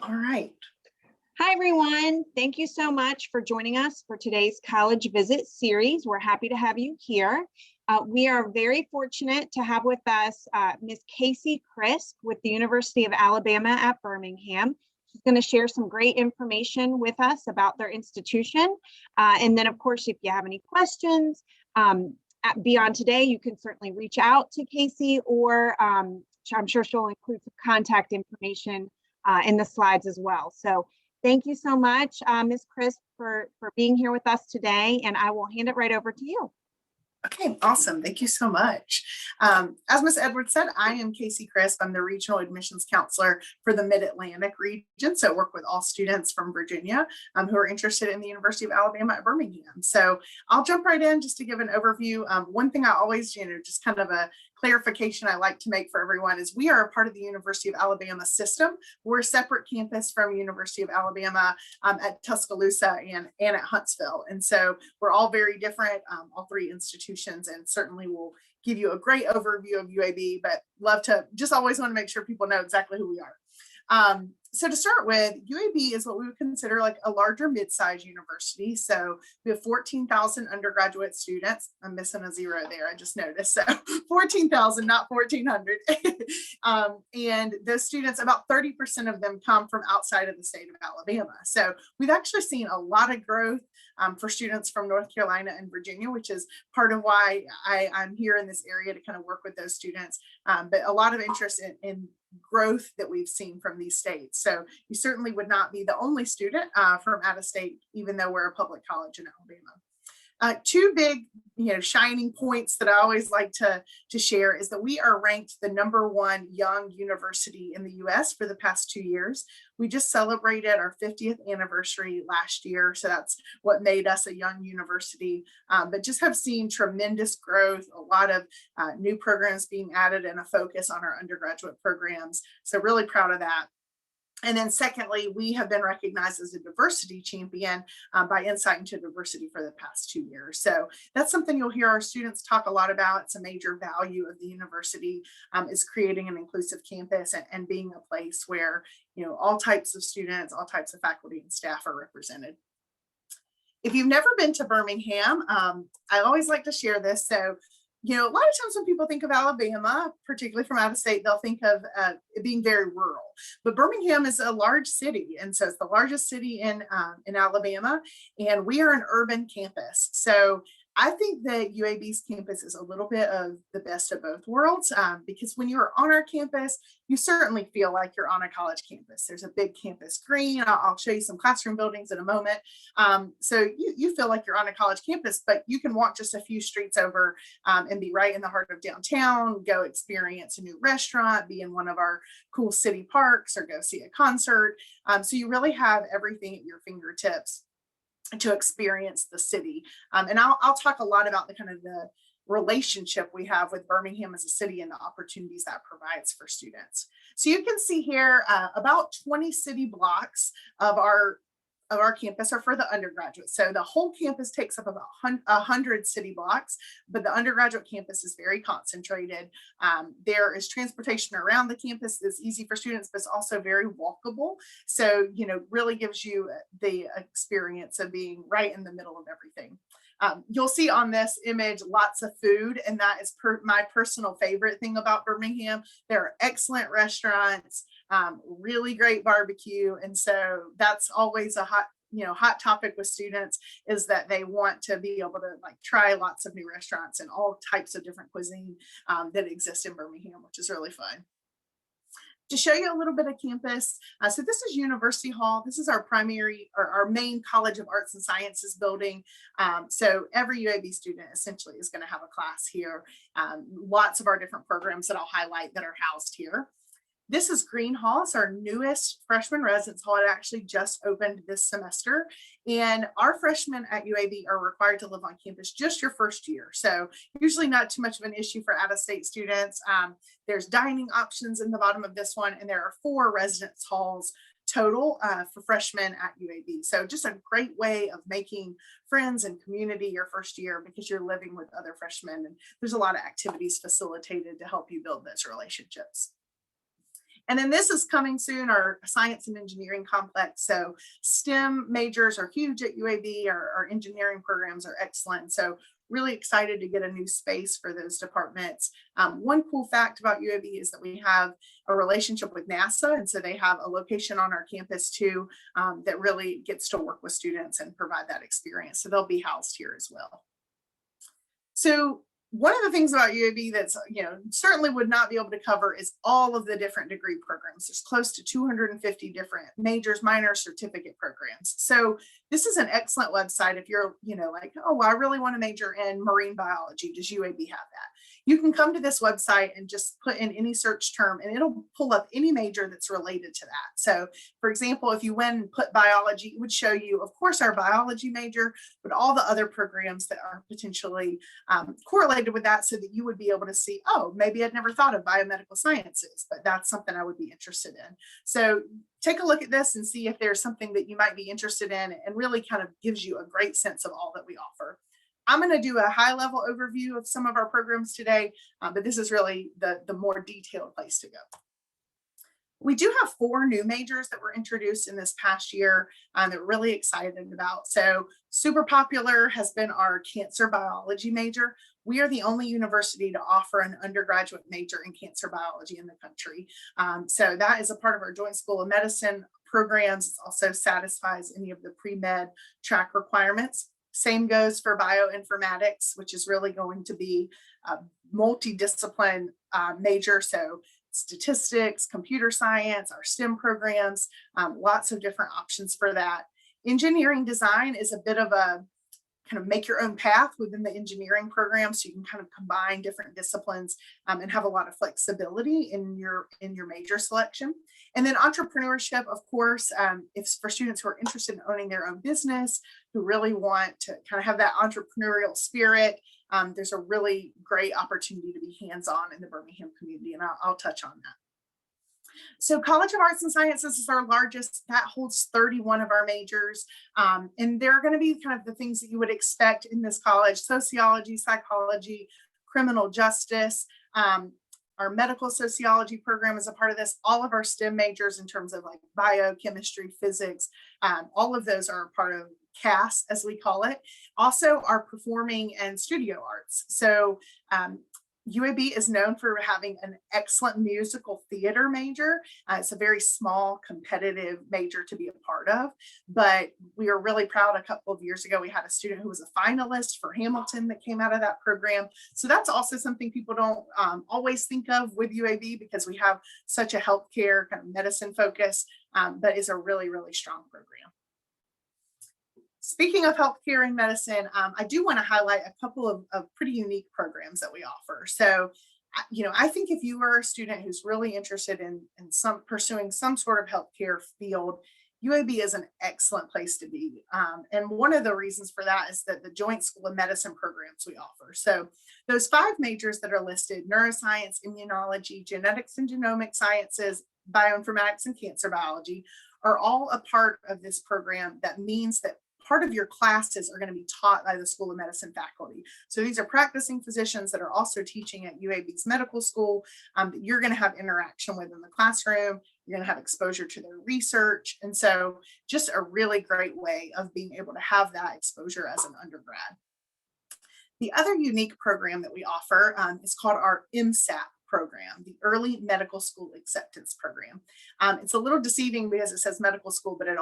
All right. Hi, everyone. Thank you so much for joining us for today's College Visit series. We're happy to have you here. We are very fortunate to have with us Ms. Casey Crisp with the University of Alabama at Birmingham. She's going to share some great information with us about their institution. And then, of course, if you have any questions beyond today, you can certainly reach out to Casey, or I'm sure she'll include some contact information in the slides as well. So thank you so much, Ms. Crisp, for being here with us today, and I will hand it right over to you. Okay, awesome. Thank you so much. As Ms. Edwards said, I am Casey Crisp. I'm the Regional Admissions Counselor for the Mid-Atlantic region. So I work with all students from Virginia who are interested in the University of Alabama at Birmingham. So I'll jump right in just to give an overview. One thing I always, just kind of a clarification I like to make for everyone is we are a part of the University of Alabama system. We're a separate campus from University of Alabama at Tuscaloosa and at Huntsville. And so we're all very different, all three institutions, and certainly will give you a great overview of UAB, but love to just always want to make sure people know exactly who we are. So to start with, UAB is what we would consider like a larger mid-sized university. So we have 14,000 undergraduate students. I'm missing a zero there, I just noticed. So 14,000, not 1,400. And those students, about 30% of them come from outside of the state of Alabama. So we've actually seen a lot of growth for students from North Carolina and Virginia, which is part of why I'm here in this area to kind of work with those students. But a lot of interest in growth that we've seen from these states. So you certainly would not be the only student from out of state, even though we're a public college in Alabama. Two big, shining points that I always like to share is that we are ranked the #1 young university in the US for the past 2 years. We just celebrated our 50th anniversary last year. So that's what made us a young university, but just have seen tremendous growth, a lot of new programs being added, and a focus on our undergraduate programs. So really proud of that. And then secondly, we have been recognized as a diversity champion by Insight into Diversity for the past 2 years. So that's something you'll hear our students talk a lot about. It's a major value of the university, is creating an inclusive campus and being a place where, all types of students, all types of faculty and staff are represented. If you've never been to Birmingham, I always like to share this. So a lot of times when people think of Alabama, particularly from out of state, they'll think of it being very rural. But Birmingham is a large city, and so it's the largest city in Alabama, and we are an urban campus. So I think that UAB's campus is a little bit of the best of both worlds, because when you're on our campus, you certainly feel like you're on a college campus. There's a big campus green. I'll show you some classroom buildings in a moment. So you feel like you're on a college campus, but you can walk just a few streets over and be right in the heart of downtown, go experience a new restaurant, be in one of our cool city parks, or go see a concert. So you really have everything at your fingertips to experience the city. And I'll talk a lot about the kind of the relationship we have with Birmingham as a city and the opportunities that provides for students. So you can see here about 20 city blocks of our campus are for the undergraduates. So the whole campus takes up about 100 city blocks, but the undergraduate campus is very concentrated. There is transportation around the campus that's easy for students, but it's also very walkable. So, really gives you the experience of being right in the middle of everything. You'll see on this image lots of food, and that is my personal favorite thing about Birmingham. There are excellent restaurants, really great barbecue, and so that's always a hot topic with students, is that they want to be able to try lots of new restaurants and all types of different cuisine that exist in Birmingham, which is really fun. To show you a little bit of campus, so this is University Hall. This is our main College of Arts and Sciences building. So every UAB student essentially is going to have a class here. Lots of our different programs that I'll highlight that are housed here. This is Green Hall. It's our newest freshman residence hall. It actually just opened this semester. And our freshmen at UAB are required to live on campus just your first year. So usually not too much of an issue for out-of-state students. There's dining options in the bottom of this one, and there are 4 residence halls total for freshmen at UAB. So just a great way of making friends and community your first year, because you're living with other freshmen, and there's a lot of activities facilitated to help you build those relationships. And then this is coming soon, our science and engineering complex. So STEM majors are huge at UAB. Our engineering programs are excellent. So really excited to get a new space for those departments. One cool fact about UAB is that we have a relationship with NASA. And so they have a location on our campus too that really gets to work with students and provide that experience. So they'll be housed here as well. So one of the things about UAB that's, certainly would not be able to cover is all of the different degree programs. There's close to 250 different majors, minors, certificate programs. So this is an excellent website if you're, like, oh, well, I really want to major in marine biology. Does UAB have that? You can come to this website and just put in any search term and it'll pull up any major that's related to that. So for example, if you went and put biology, it would show you, of course, our biology major, but all the other programs that are potentially correlated with that so that you would be able to see, oh, maybe I'd never thought of biomedical sciences, but that's something I would be interested in. So take a look at this and see if there's something that you might be interested in, and really kind of gives you a great sense of all that we offer. I'm going to do a high level overview of some of our programs today, but this is really the more detailed place to go. We do have 4 new majors that were introduced in this past year that we're really excited about. So super popular has been our cancer biology major. We are the only university to offer an undergraduate major in cancer biology in the country. So that is a part of our Joint School of Medicine programs. It also satisfies any of the pre-med track requirements. Same goes for bioinformatics, which is really going to be a multidiscipline major. So statistics, computer science, our STEM programs, lots of different options for that. Engineering design is a bit of a kind of make your own path within the engineering program, so you can kind of combine different disciplines and have a lot of flexibility in your major selection. And then entrepreneurship, of course, if for students who are interested in owning their own business, who really want to kind of have that entrepreneurial spirit, there's a really great opportunity to be hands-on in the Birmingham community, and I'll touch on that. So College of Arts and Sciences is our largest. That holds 31 of our majors. And they're going to be kind of the things that you would expect in this college: sociology, psychology, criminal justice. Our medical sociology program is a part of this. All of our STEM majors in terms of like biochemistry, physics, all of those are part of CAS, as we call it. Also our performing and studio arts. So UAB is known for having an excellent musical theater major. It's a very small competitive major to be a part of, but we are really proud. A couple of years ago, we had a student who was a finalist for Hamilton that came out of that program. So that's also something people don't always think of with UAB, because we have such a healthcare kind of medicine focus, but is a really, really strong program. Speaking of healthcare and medicine, I do want to highlight a couple of pretty unique programs that we offer. So, I think if you are a student who's really interested in pursuing some sort of healthcare field, UAB is an excellent place to be. And one of the reasons for that is that the Joint School of Medicine programs we offer. So those 5 majors that are listed: neuroscience, immunology, genetics and genomic sciences, bioinformatics, and cancer biology, are all a part of this program. That means that part of your classes are going to be taught by the School of Medicine faculty. So these are practicing physicians that are also teaching at UAB's medical school that you're going to have interaction with in the classroom. You're going to have exposure to their research. And so just a really great way of being able to have that exposure as an undergrad. The other unique program that we offer is called our MSAP program, the Early Medical School Acceptance Program. It's a little deceiving because it says medical school, but it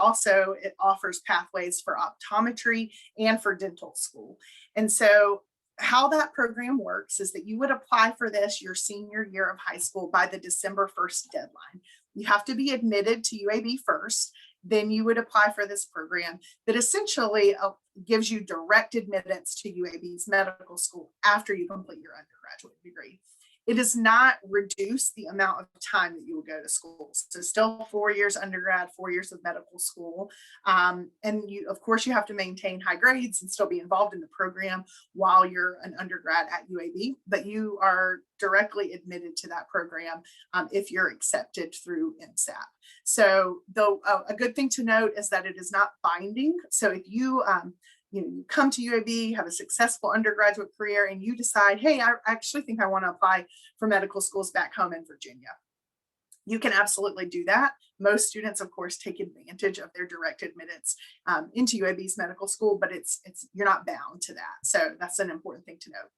offers pathways for optometry and for dental school. And so how that program works is that you would apply for this your senior year of high school by the December 1st deadline. You have to be admitted to UAB first. Then you would apply for this program that essentially gives you direct admittance to UAB's medical school after you complete your undergraduate degree. It does not reduce the amount of time that you will go to school. So still 4 years undergrad, 4 years of medical school. And you, of course, you have to maintain high grades and still be involved in the program while you're an undergrad at UAB, but you are directly admitted to that program if you're accepted through MSAP. So though a good thing to note is that it is not binding. So if you you come to UAB, have a successful undergraduate career, and you decide, hey, I actually think I want to apply for medical schools back home in Virginia. You can absolutely do that. Most students, of course, take advantage of their direct admittance into UAB's medical school, but you're not bound to that. So that's an important thing to note.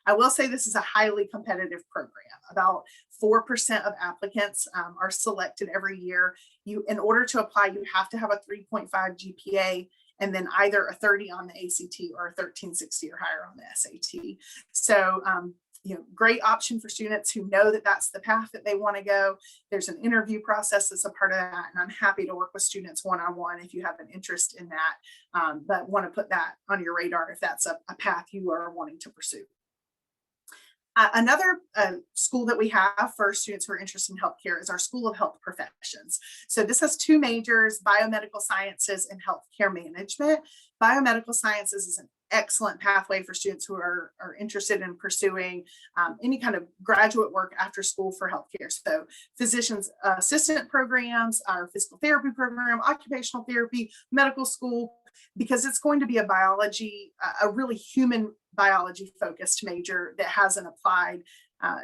I will say this is a highly competitive program. About 4% of applicants are selected every year. In order to apply, you have to have a 3.5 GPA and then either a 30 on the ACT or a 1360 or higher on the SAT. So great option for students who know that that's the path that they want to go. There's an interview process that's a part of that, and I'm happy to work with students one-on-one if you have an interest in that, but want to put that on your radar if that's a path you are wanting to pursue. Another school that we have for students who are interested in healthcare is our School of Health Professions. So this has two majors, biomedical sciences and healthcare management. Biomedical sciences is an excellent pathway for students who are interested in pursuing any kind of graduate work after school for healthcare. So physician's assistant programs, our physical therapy program, occupational therapy, medical school, because it's going to be a biology, a really human biology focused major that has an applied,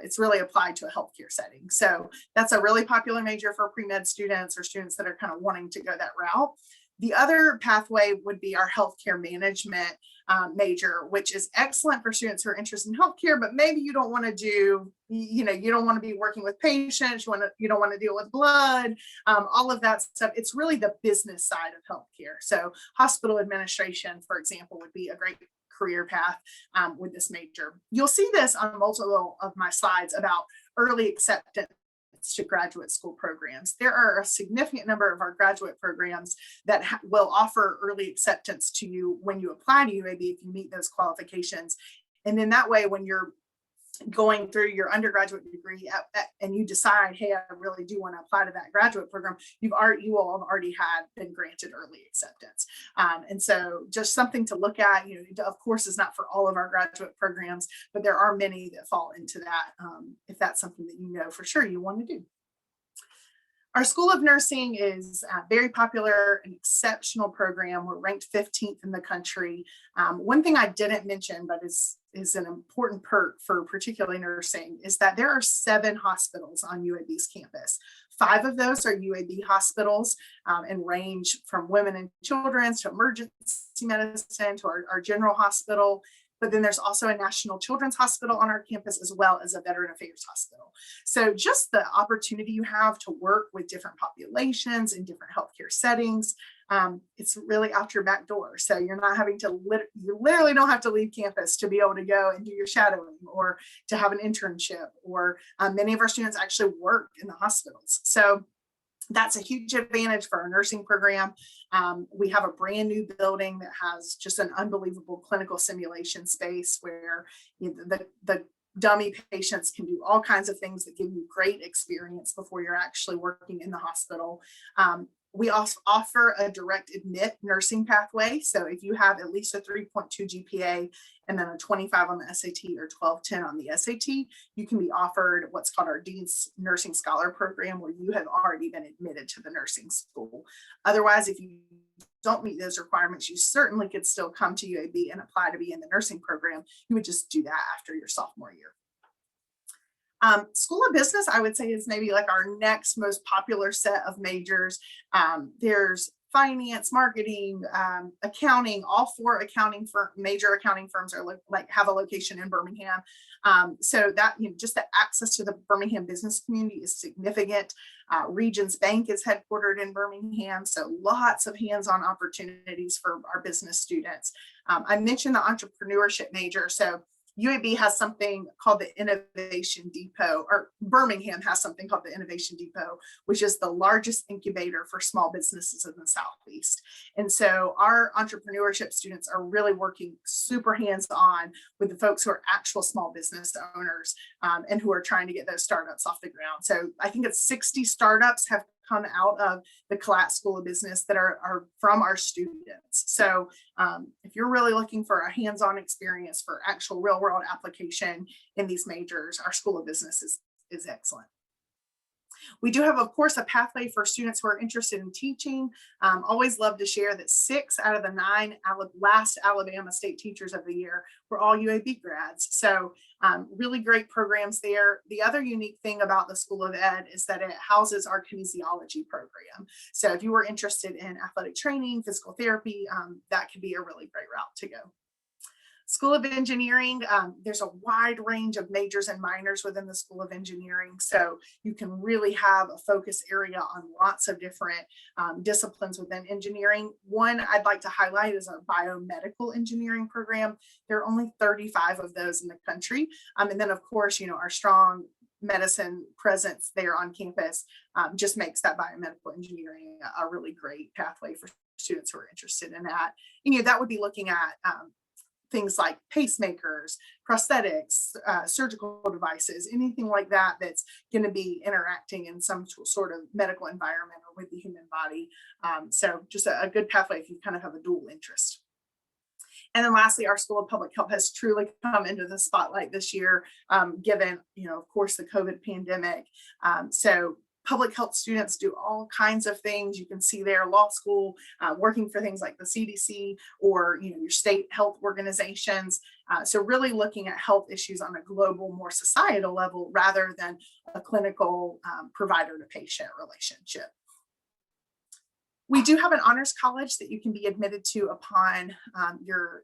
it's really applied to a healthcare setting. So that's a really popular major for pre-med students or students that are kind of wanting to go that route. The other pathway would be our healthcare management major, which is excellent for students who are interested in healthcare, but maybe you don't want to do, you don't want to be working with patients, you don't want to deal with blood, all of that stuff. It's really the business side of healthcare. So hospital administration, for example, would be a great career path with this major. You'll see this on multiple of my slides about early acceptance to graduate school programs. There are a significant number of our graduate programs that will offer early acceptance to you when you apply to UAB if you meet those qualifications. And then that way, when you're going through your undergraduate degree and you decide, hey, I really do want to apply to that graduate program, you will have already been granted early acceptance. And so just something to look at, of course, is not for all of our graduate programs, but there are many that fall into that if that's something that for sure you want to do. Our School of Nursing is very popular, an exceptional program. We're ranked 15th in the country. One thing I didn't mention, but is an important perk for particularly nursing, is that there are 7 hospitals on UAB's campus. 5 of those are UAB hospitals and range from women and children's to emergency medicine to our general hospital. But then there's also a National Children's Hospital on our campus, as well as a Veteran Affairs Hospital. So just the opportunity you have to work with different populations in different healthcare settings, it's really out your back door. So you're not having to, you literally don't have to leave campus to be able to go and do your shadowing or to have an internship, or many of our students actually work in the hospitals. So that's a huge advantage for our nursing program. We have a brand new building that has just an unbelievable clinical simulation space where the dummy patients can do all kinds of things that give you great experience before you're actually working in the hospital. We also offer a direct admit nursing pathway. So if you have at least a 3.2 GPA and then a 25 on the SAT or 1210 on the SAT, you can be offered what's called our Dean's Nursing Scholar Program, where you have already been admitted to the nursing school. Otherwise, if you don't meet those requirements, you certainly could still come to UAB and apply to be in the nursing program. You would just do that after your sophomore year. School of Business, I would say, is maybe like our next most popular set of majors. There's finance, marketing, accounting. All 4 major accounting firms are have a location in Birmingham. So that just the access to the Birmingham business community is significant. Regions Bank is headquartered in Birmingham, so lots of hands-on opportunities for our business students. I mentioned the entrepreneurship major, so UAB has something called the Innovation Depot, or Birmingham has something called the Innovation Depot, which is the largest incubator for small businesses in the Southeast. And so our entrepreneurship students are really working super hands-on with the folks who are actual small business owners and who are trying to get those startups off the ground. So I think it's 60 startups have come out of the Collat School of Business that are from our students. So if you're really looking for a hands-on experience for actual real-world application in these majors, our School of Business is excellent. We do have, of course, a pathway for students who are interested in teaching. Always love to share that 6 out of the 9 last Alabama State Teachers of the Year were all UAB grads. So really great programs there. The other unique thing about the School of Ed is that it houses our kinesiology program. So if you were interested in athletic training, physical therapy, that could be a really great route to go. School of Engineering, there's a wide range of majors and minors within the School of Engineering. So you can really have a focus area on lots of different disciplines within engineering. One I'd like to highlight is our biomedical engineering program. There are only 35 of those in the country. And then of course, our strong medicine presence there on campus just makes that biomedical engineering a really great pathway for students who are interested in that. That would be looking at things like pacemakers, prosthetics, surgical devices, anything like that that's going to be interacting in some sort of medical environment or with the human body. So just a good pathway if you kind of have a dual interest. And then lastly, our School of Public Health has truly come into the spotlight this year, given, of course, the COVID pandemic. So public health students do all kinds of things. You can see their law school, working for things like the CDC or your state health organizations. So really looking at health issues on a global, more societal level rather than a clinical provider to patient relationship. We do have an honors college that you can be admitted to upon your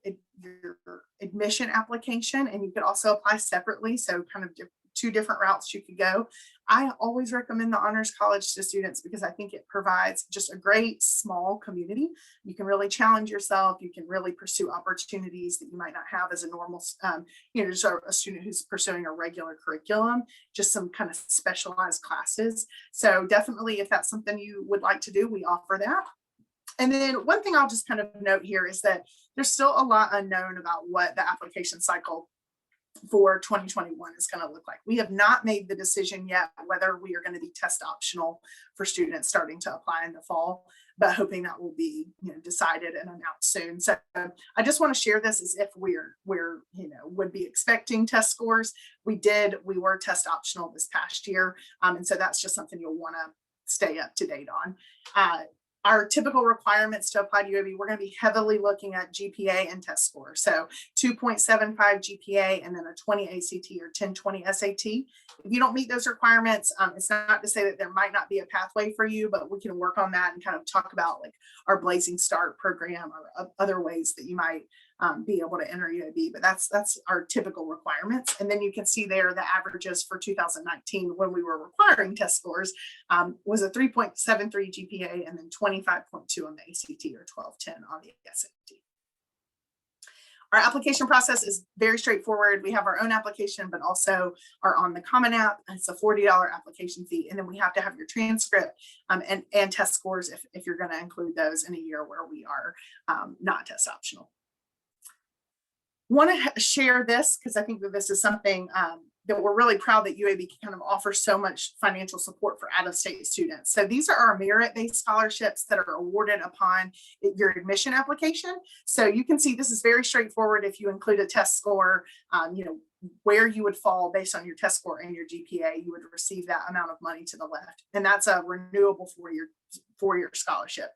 admission application, and you could also apply separately. So kind of two different routes you could go. I always recommend the honors college to students because I think it provides just a great small community. You can really challenge yourself. You can really pursue opportunities that you might not have as a normal, just a student who's pursuing a regular curriculum, just some kind of specialized classes. So definitely, if that's something you would like to do, we offer that. And then one thing I'll just kind of note here is that there's still a lot unknown about what the application cycle for 2021 is going to look like. We have not made the decision yet whether we are going to be test optional for students starting to apply in the fall, but hoping that will be decided and announced soon. So I just want to share this as if we're would be expecting test scores. We were test optional this past year, and so that's just something you'll want to stay up to date on. Our typical requirements to apply to UAB, we're going to be heavily looking at GPA and test score. So 2.75 GPA and then a 20 ACT or 1020 SAT. If you don't meet those requirements, it's not to say that there might not be a pathway for you, but we can work on that and kind of talk about like our Blazing Start program or other ways that you might be able to enter UAB, but that's our typical requirements. And then you can see there the averages for 2019 when we were requiring test scores was a 3.73 GPA and then 25.2 on the ACT or 1210 on the SAT. Our application process is very straightforward. We have our own application, but also are on the Common App. It's a $40 application fee. And then we have to have your transcript and test scores if you're going to include those in a year where we are not test optional. Want to share this because I think that this is something that we're really proud that UAB can kind of offer so much financial support for out-of-state students. So these are our merit-based scholarships that are awarded upon your admission application. So you can see this is very straightforward. If you include a test score, where you would fall based on your test score and your GPA, you would receive that amount of money to the left. And that's a renewable four-year scholarship.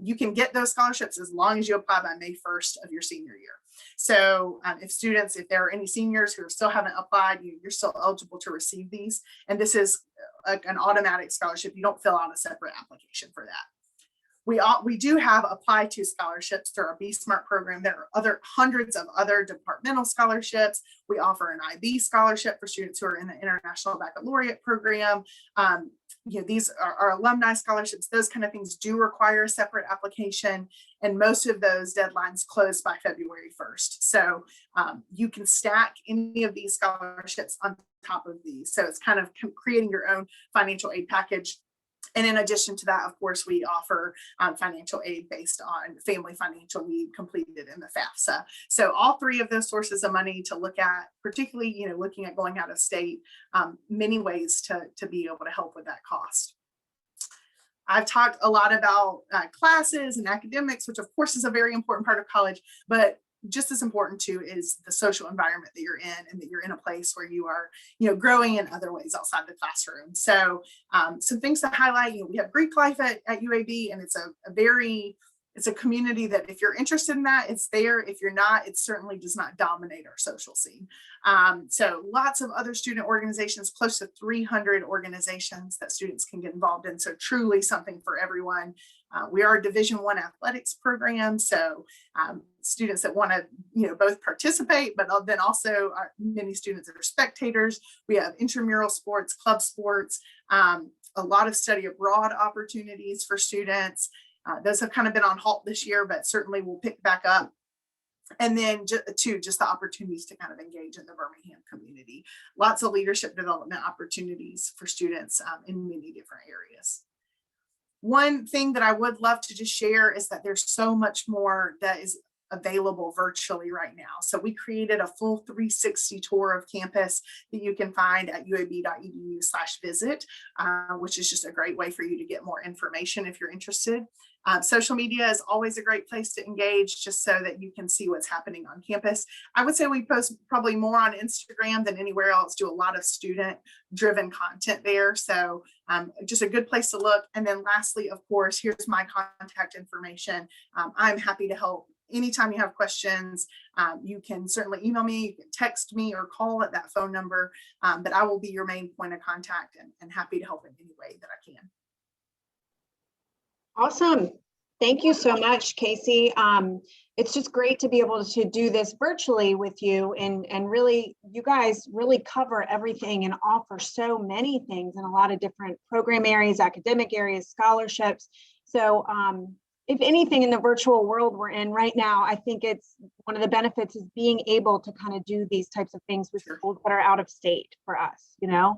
You can get those scholarships as long as you apply by May 1st of your senior year. So if there are any seniors who still haven't applied, you're still eligible to receive these. And this is an automatic scholarship. You don't fill out a separate application for that. We do have apply to scholarships through our Be Smart program. There are hundreds of other departmental scholarships. We offer an IB scholarship for students who are in the International Baccalaureate program. These are our alumni scholarships. Those kind of things do require a separate application, and most of those deadlines close by February 1st. So you can stack any of these scholarships on top of these. So it's kind of creating your own financial aid package. And in addition to that, of course, we offer financial aid based on family financial need completed in the FAFSA. So all three of those sources of money to look at, particularly, looking at going out of state, many ways to be able to help with that cost. I've talked a lot about classes and academics, which of course is a very important part of college, but just as important too is the social environment that you're in, and that you're in a place where you are, growing in other ways outside the classroom. So some things to highlight, we have Greek life at UAB, and it's a community that if you're interested in that, it's there. If you're not, it certainly does not dominate our social scene. So lots of other student organizations, close to 300 organizations that students can get involved in. So truly something for everyone. We are a Division I athletics program. So students that want to, both participate, but then also many students that are spectators. We have intramural sports, club sports, a lot of study abroad opportunities for students. Those have kind of been on halt this year, but certainly will pick back up. And then just the opportunities to kind of engage in the Birmingham community. Lots of leadership development opportunities for students in many different areas. One thing that I would love to just share is that there's so much more that is available virtually right now. So we created a full 360 tour of campus that you can find at uab.edu/visit, which is just a great way for you to get more information if you're interested. Social media is always a great place to engage, just so that you can see what's happening on campus. I would say we post probably more on Instagram than anywhere else, do a lot of student-driven content there. So just a good place to look. And then lastly, of course, here's my contact information. I'm happy to help. Anytime you have questions, you can certainly email me, you can text me, or call at that phone number, but I will be your main point of contact, and happy to help in any way that I can. Awesome. Thank you so much, Casey. It's just great to be able to do this virtually with you, and really, you guys really cover everything and offer so many things in a lot of different program areas, academic areas, scholarships. So if anything, in the virtual world we're in right now, I think it's one of the benefits is being able to kind of do these types of things with schools that are out of state for us, Yeah,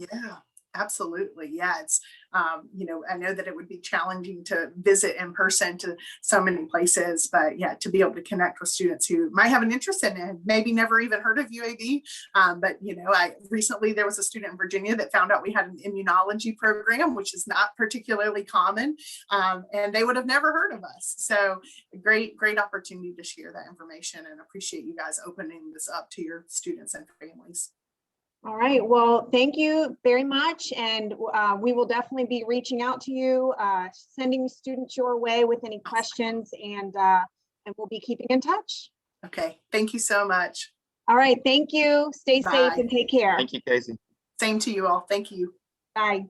absolutely. Yeah, it's, I know that it would be challenging to visit in person to so many places, but yeah, to be able to connect with students who might have an interest in it, maybe never even heard of UAB. But, recently there was a student in Virginia that found out we had an immunology program, which is not particularly common, and they would have never heard of us. So great opportunity to share that information, and appreciate you guys opening this up to your students and families. All right. Well, thank you very much. And we will definitely be reaching out to you, sending students your way with any questions, and we'll be keeping in touch. Okay. Thank you so much. All right. Thank you. Stay Bye. safe and take care. Thank you, Casey. Same to you all. Thank you. Bye.